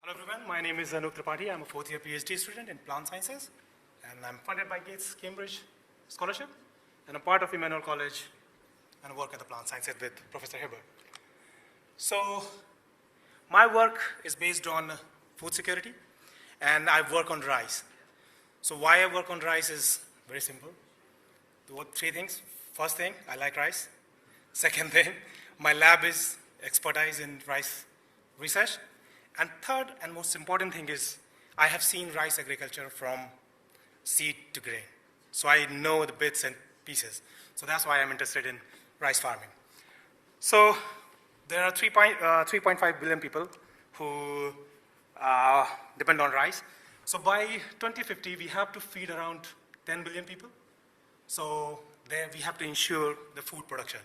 Hello everyone, my name is Anoop Tripathi. I'm a fourth year PhD student in plant sciences, and I'm funded by Gates Cambridge Scholarship, and I'm part of Emmanuel College and work at the plant sciences with Professor Heber. So my work is based on food security, and I work on rice. So why I work on rice is very simple. Three things. First thing, I like rice. Second thing, my lab is expertise in rice research. And third and most important thing is I have seen rice agriculture from seed to grain. So I know the bits and pieces. So that's why I'm interested in rice farming. So there are 3.5 billion people who depend on rice. So by 2050, we have to feed around 10 billion people. So there we have to ensure the food production.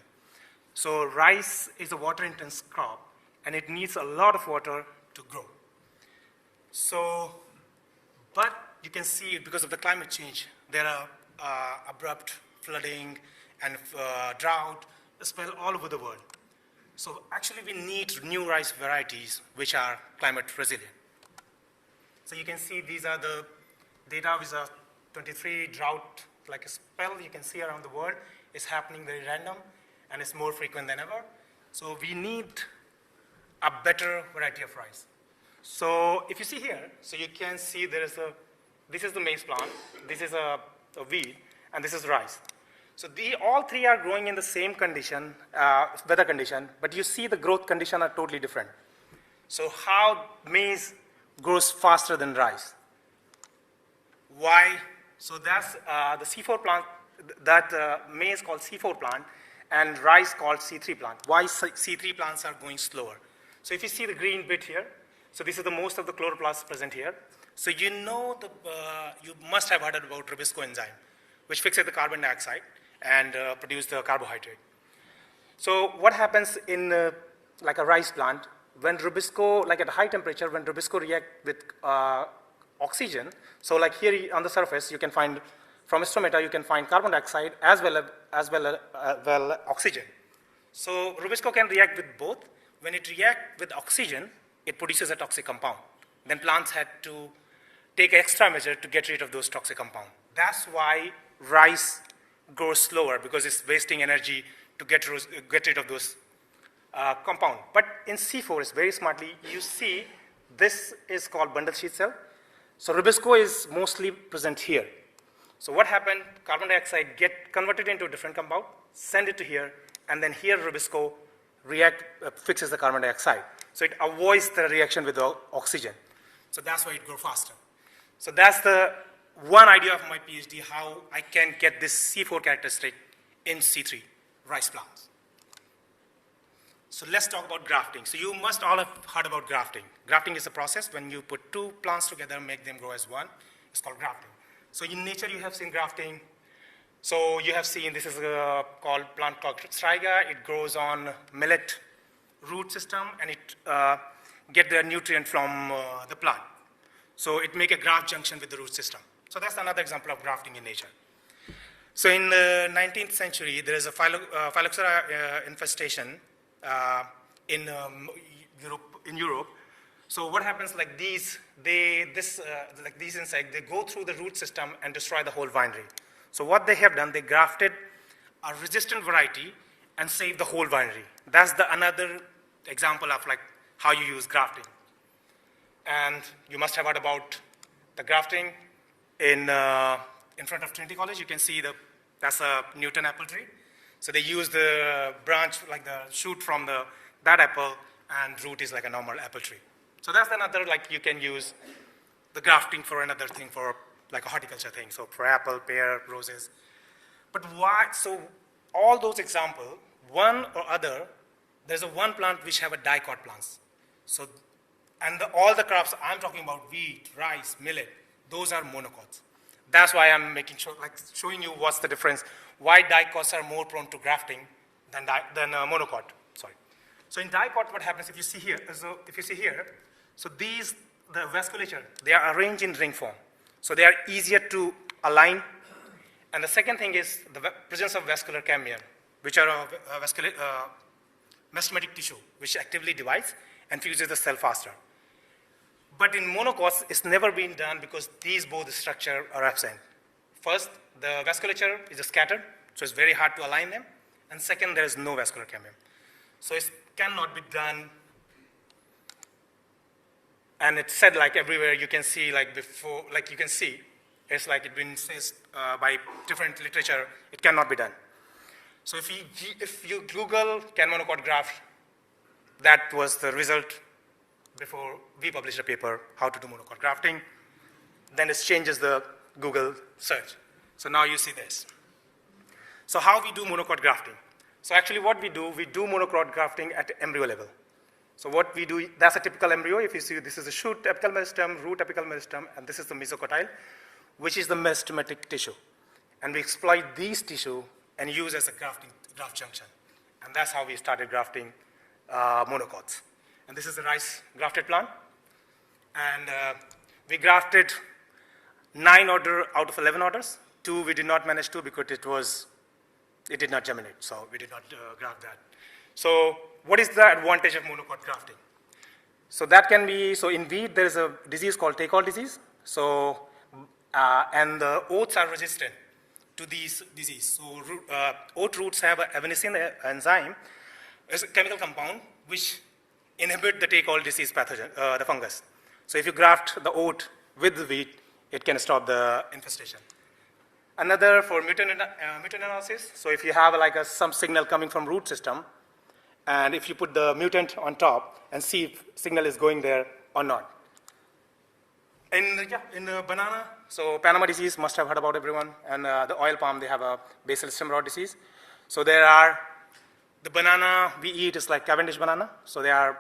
So rice is a water-intense crop, and it needs a lot of water to grow. So, but you can see because of the climate change, there are abrupt flooding and drought, spell all over the world. So actually we need new rice varieties which are climate resilient. So you can see these are the data with a 23 drought, like a spell you can see around the world. It's happening very random and it's more frequent than ever. So we need a better variety of rice. So if you see here, so you can see this is the maize plant, this is a wheat, and this is rice. So all three are growing in the same condition, weather condition, but you see the growth condition are totally different. So how maize grows faster than rice? Why? So that's the C4 plant, that maize called C4 plant, and rice called C3 plant. Why C3 plants are going slower? So if you see the green bit here, so this is the most of the chloroplasts present here. So you know, you must have heard about Rubisco enzyme, which fixes the carbon dioxide and produces the carbohydrate. So what happens in like a rice plant, when Rubisco, like at high temperature, when Rubisco react with oxygen, so like here on the surface, you can find, from stomata, you can find carbon dioxide as well as oxygen. So Rubisco can react with both. When it reacts with oxygen, it produces a toxic compound. Then plants had to take extra measure to get rid of those toxic compounds. That's why rice grows slower, because it's wasting energy to get rid of those compounds. But in C4, it's very smartly, you see this is called bundle sheath cell. So Rubisco is mostly present here. So what happened, carbon dioxide get converted into a different compound, send it to here, and then here Rubisco fixes the carbon dioxide. So it avoids the reaction with the oxygen. So that's why it grows faster. So that's the one idea of my PhD, how I can get this C4 characteristic in C3 rice plants. So let's talk about grafting. So you must all have heard about grafting. Grafting is a process when you put two plants together, make them grow as one. It's called grafting. So in nature, you have seen grafting. So you have seen, this is called plant called striga. It grows on millet root system, and it get the nutrient from the plant. So it make a graft junction with the root system. So that's another example of grafting in nature. So in the 19th century, there is a phylloxera infestation in Europe. So what happens, like these insects, they go through the root system and destroy the whole vinery. So what they have done, they grafted a resistant variety and saved the whole vinery. That's another example of like how you use grafting. And you must have heard about the grafting in front of Trinity College. You can see that's a Newton apple tree. So they use the branch, like the shoot from that apple, and root is like a normal apple tree. So that's another, like you can use the grafting for another thing, for like a horticulture thing. So for apple, pear, roses. But why? So all those examples, one or other, there's one plant which have a dicot plants. So, and all the crops I'm talking about, wheat, rice, millet, those are monocots. That's why I'm making sure, like showing you what's the difference, why dicots are more prone to grafting than monocot. Sorry. So in dicot, what happens if you see here? So these, the vasculature, they are arranged in ring form. So they are easier to align. And the second thing is the presence of vascular cambium, which are a mesometic tissue, which actively divides and fuses the cell faster. But in monocots, it's never been done because these both structure are absent. First, the vasculature is scattered, so it's very hard to align them. And second, there is no vascular cambium. So it cannot be done. And it's said like everywhere you can see, like before, like you can see, it's like it's been said by different literature, it cannot be done. So if you Google can monocot graft, that was the result before we published a paper, how to do monocot grafting. Then it changes the Google search. So now you see this. So how we do monocot grafting? So actually what we do monocot grafting at embryo level. So what we do, that's a typical embryo. If you see, this is a shoot apical meristem, root apical meristem, and this is the mesocotyle, which is the meristematic tissue. And we exploit these tissue and use as a graft junction. And that's how we started grafting monocots. And this is the rice grafted plant. And we grafted 9 orders out of 11 orders. 2 we did not manage to because it did not germinate, so we did not graft that. So what is the advantage of monocot grafting? So that can be, so in wheat there is a disease called take-all disease. So, and the oats are resistant to these disease. So oat roots have an evanescent enzyme, it's a chemical compound which inhibit the take-all disease pathogen, the fungus. So if you graft the oat with the wheat, it can stop the infestation. Another for mutant analysis. So if you have like some signal coming from root system, and if you put the mutant on top and see if signal is going there or not. In the banana, so Panama disease must have heard about everyone, and the oil palm, they have a basal stem rot disease. So there are, the banana we eat is like Cavendish banana, so they are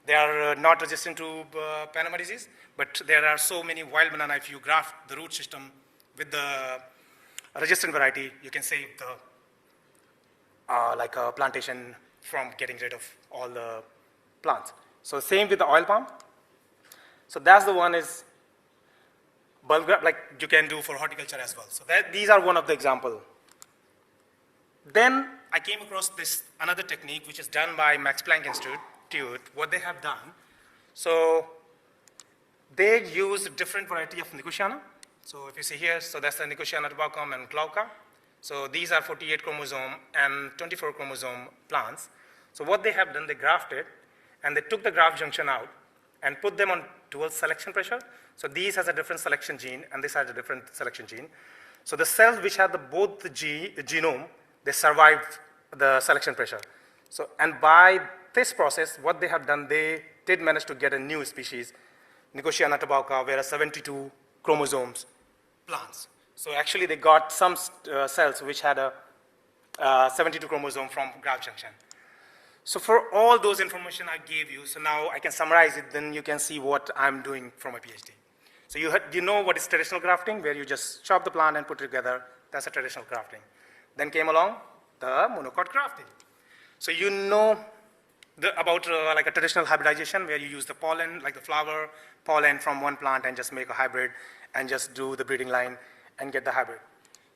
they are not resistant to Panama disease, but there are so many wild banana, if you graft the root system with the resistant variety, you can save the like a plantation from getting rid of all the plants. So same with the oil palm. So that's the one is bulb graft, like you can do for horticulture as well. So these are one of the example. Then I came across this another technique which is done by Max Planck Institute. What they have done, so they use a different variety of Nicotiana. So if you see here, so that's the Nicotiana tabacum and glauca. So these are 48 chromosome and 24 chromosome plants. So what they have done, they grafted, and they took the graft junction out and put them on dual selection pressure. So these has a different selection gene, and this has a different selection gene. So the cells which have both the genome, they survived the selection pressure. So, and by this process, what they have done, they did manage to get a new species, Nicotiana tabacca, where 72 chromosomes plants. So actually they got some cells which had a 72 chromosome from graft junction. So for all those information I gave you, so now I can summarize it, then you can see what I'm doing for my PhD. So you know what is traditional grafting, where you just chop the plant and put it together. That's a traditional grafting. Then came along the monocot grafting. So you know about like a traditional hybridization, where you use the pollen, like the flower pollen from one plant, and just make a hybrid and just do the breeding line and get the hybrid.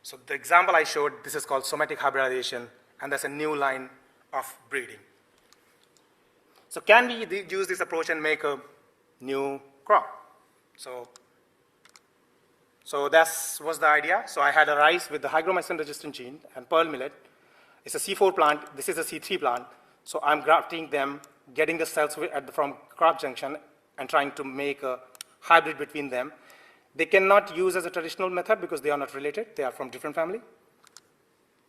So the example I showed, this is called somatic hybridization, and that's a new line of breeding. So can we use this approach and make a new crop? So that was the idea. So I had a rice with the hygromycin resistant gene and pearl millet. It's a C4 plant, this is a C3 plant. So I'm grafting them, getting the cells from crop junction and trying to make a hybrid between them. They cannot use as a traditional method because they are not related. They are from different family.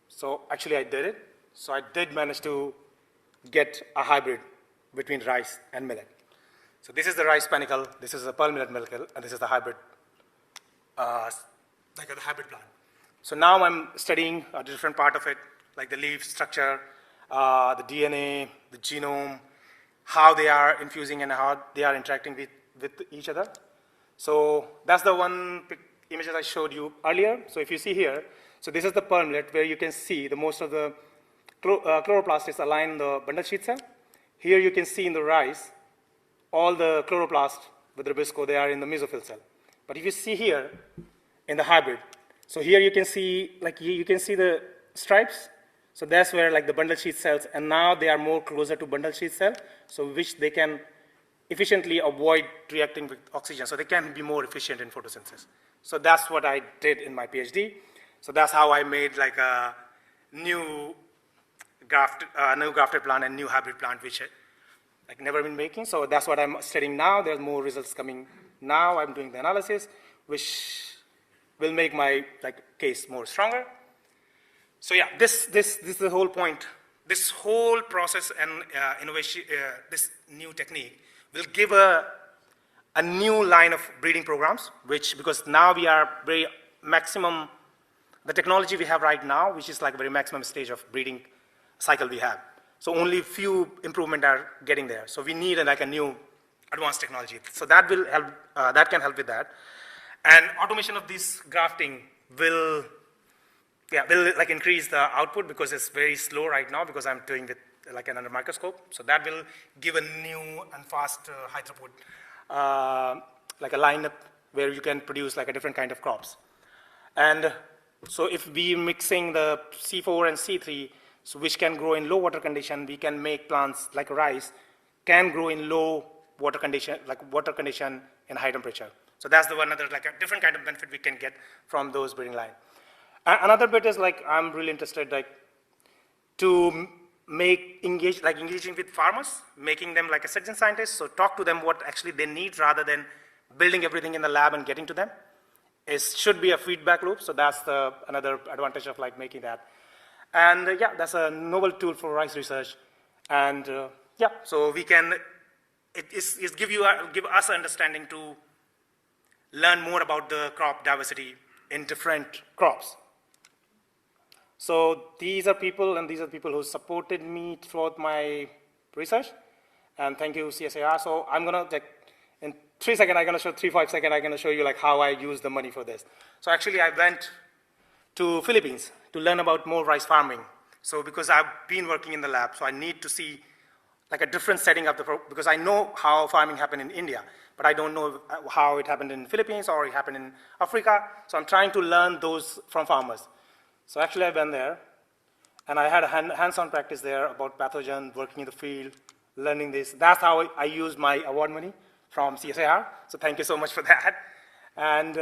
So actually I did it. So I did manage to get a hybrid between rice and millet. So this is the rice panicle, this is the pearl millet panicle, and this is the hybrid, like a hybrid plant. So now I'm studying a different part of it, like the leaf structure, the DNA, the genome, how they are infusing and how they are interacting with each other. So that's the one image that I showed you earlier. So if you see here, so this is the pearl millet where you can see the most of the chloroplast is aligned in the bundle sheath cell. Here you can see in the rice, all the chloroplast with rubisco, they are in the mesophyll cell. But if you see here in the hybrid, so here you can see, like you can see the stripes. So that's where like the bundle sheath cells, and now they are more closer to bundle sheath cell, so which they can efficiently avoid reacting with oxygen, so they can be more efficient in photosynthesis. So that's what I did in my PhD. So that's how I made like a new grafted plant and new hybrid plant, which I've never been making. So that's what I'm studying now. There's more results coming now. I'm doing the analysis, which will make my case more stronger. So yeah, this is the whole point. This whole process and innovation, this new technique will give a new line of breeding programs, because now we are very maximum, the technology we have right now, which is like very maximum stage of breeding cycle we have. So only few improvements are getting there. So we need a new advanced technology. So that will help, that can help with that. And automation of this grafting will increase the output, because it's very slow right now, because I'm doing it under microscope. So that will give a new and fast high throughput, a lineup where you can produce a different kind of crops. And so if we mixing the C4 and C3, so which can grow in low water condition, we can make plants like rice can grow in low water condition, in high temperature. So that's the one other a different kind of benefit we can get from those breeding line. Another bit is I'm really interested to engaging with farmers, making them a citizen scientist. So talk to them what actually they need rather than building everything in the lab and getting to them. It should be a feedback loop. So that's another advantage of making that. And yeah, that's a novel tool for rice research. And yeah, so we can, it give us an understanding to learn more about the crop diversity in different crops. So these are people, and these are people who supported me throughout my research. And thank you, CSIR. So I'm going to, in 3 seconds, I'm going to show, 3-5 seconds, I'm going to show you how I use the money for this. So actually, I went to Philippines to learn about more rice farming. So because I've been working in the lab, so I need to see a different setting of because I know how farming happened in India, but I don't know how it happened in Philippines or it happened in Africa. So I'm trying to learn those from farmers. So actually I went there, and I had a hands-on practice there about pathogen, working in the field, learning this. That's how I used my award money from CSIR. So thank you so much for that. And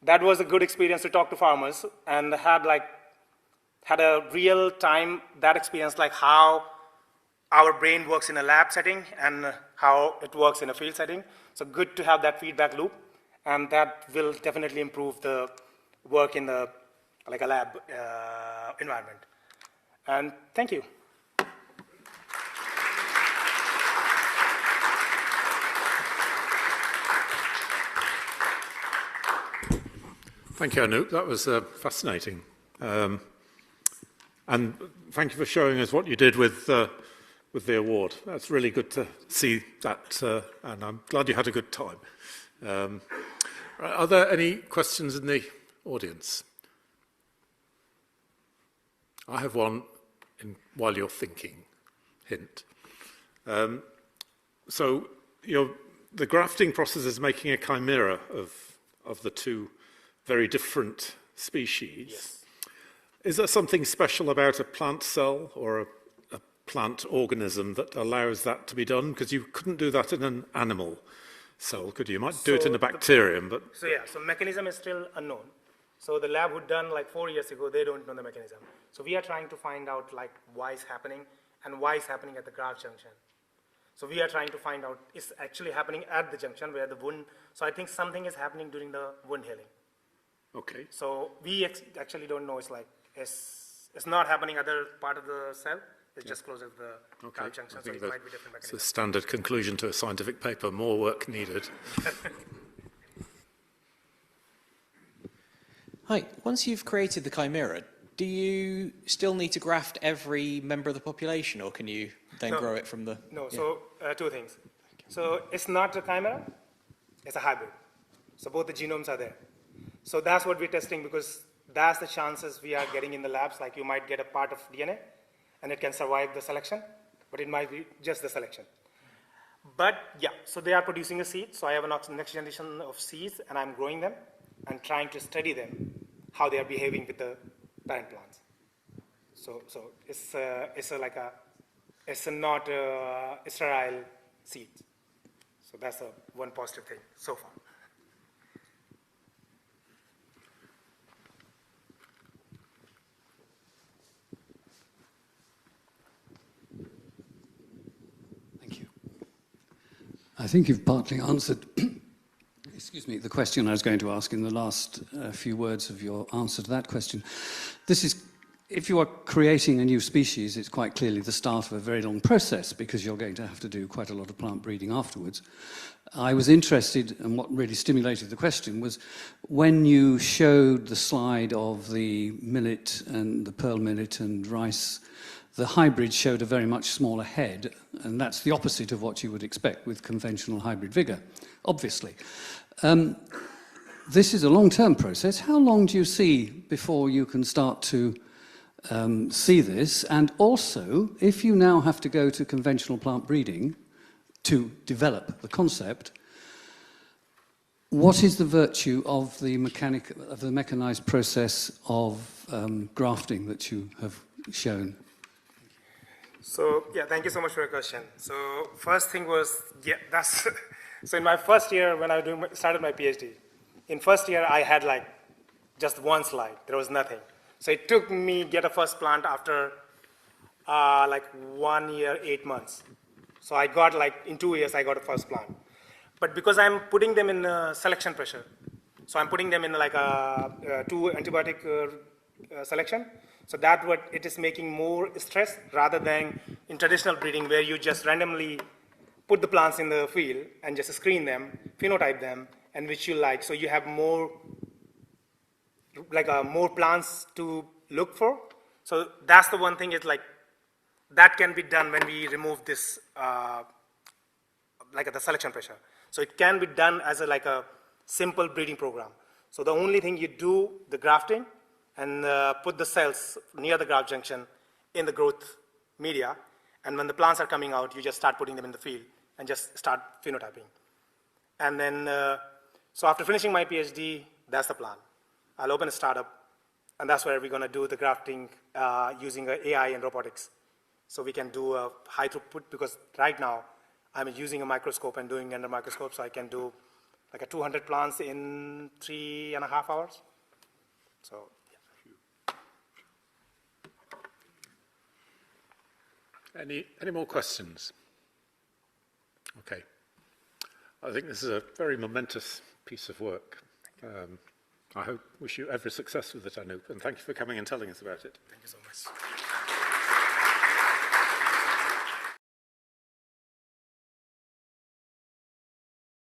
that was a good experience to talk to farmers, and had a real time, that experience, how our brain works in a lab setting and how it works in a field setting. So good to have that feedback loop, and that will definitely improve the work in the a lab environment. And thank you. Thank you, Anoop. That was fascinating. And thank you for showing us what you did with the award. That's really good to see that, and I'm glad you had a good time. Are there any questions in the audience? I have one while you're thinking, hint. So the grafting process is making a chimera of the two very different species. Yes. Is there something special about a plant cell or a plant organism that allows that to be done? Because you couldn't do that in an animal cell, could you? You might do it in a bacterium, but... So yeah, so mechanism is still unknown. So the lab who done 4 years ago, they don't know the mechanism. So we are trying to find out why it's happening and why it's happening at the graft junction. So we are trying to find out it's actually happening at the junction where the wound, so I think something is happening during the wound healing. Okay. So we actually don't know, it's not happening other part of the cell, it's just closer to the graft junction, so it might be different mechanism. It's a standard conclusion to a scientific paper, more work needed. Hi, once you've created the chimera, do you still need to graft every member of the population, or can you then grow it from the... No, so two things. So it's not a chimera, it's a hybrid. So both the genomes are there. So that's what we're testing, because that's the chances we are getting in the labs, you might get a part of DNA, and it can survive the selection, but it might be just the selection. But yeah, so they are producing a seed, so I have a next generation of seeds, and I'm growing them and trying to study them, how they are behaving with the parent plants. So it's not a sterile seed. So that's one positive thing so far. Thank you. I think you've partly answered excuse me, the question I was going to ask in the last few words of your answer to that question. This is, if you are creating a new species, it's quite clearly the start of a very long process because you're going to have to do quite a lot of plant breeding afterwards. I was interested, and what really stimulated the question was when you showed the slide of the millet and the pearl millet and rice, the hybrid showed a very much smaller head, and that's the opposite of what you would expect with conventional hybrid vigor, obviously. This is a long-term process. How long do you see before you can start to see this? And also, if you now have to go to conventional plant breeding to develop the concept, what is the virtue of the mechanized process of grafting that you have shown? So, yeah, thank you so much for your question. So, first thing was, yeah, that's, so in my first year when I started my PhD, in first year I had like just one slide, there was nothing. So it took me get a first plant after like 1 year, 8 months. So I got like, in 2 years I got a first plant. But because I'm putting them in selection pressure, so I'm putting them in like a 2 antibiotic selection, so that what it is making more stress rather than in traditional breeding where you just randomly put the plants in the field and just screen them, phenotype them, and which you like. So you have more, like more plants to look for. So that's the one thing is like, that can be done when we remove this, like the selection pressure. So it can be done as like a simple breeding program. So the only thing you do, the grafting, and put the cells near the graft junction in the growth media, and when the plants are coming out, you just start putting them in the field and just start phenotyping. And then, so after finishing my PhD, that's the plan. I'll open a startup, and that's where we're gonna do the grafting using AI and robotics. So we can do a high throughput, because right now, I'm using a microscope and doing under microscope, so I can do like a 200 plants in 3.5 hours. So, yeah. Any more questions? Okay. I think this is a very momentous piece of work. I wish you every success with it, Anoop, and thank you for coming and telling us about it. Thank you so much.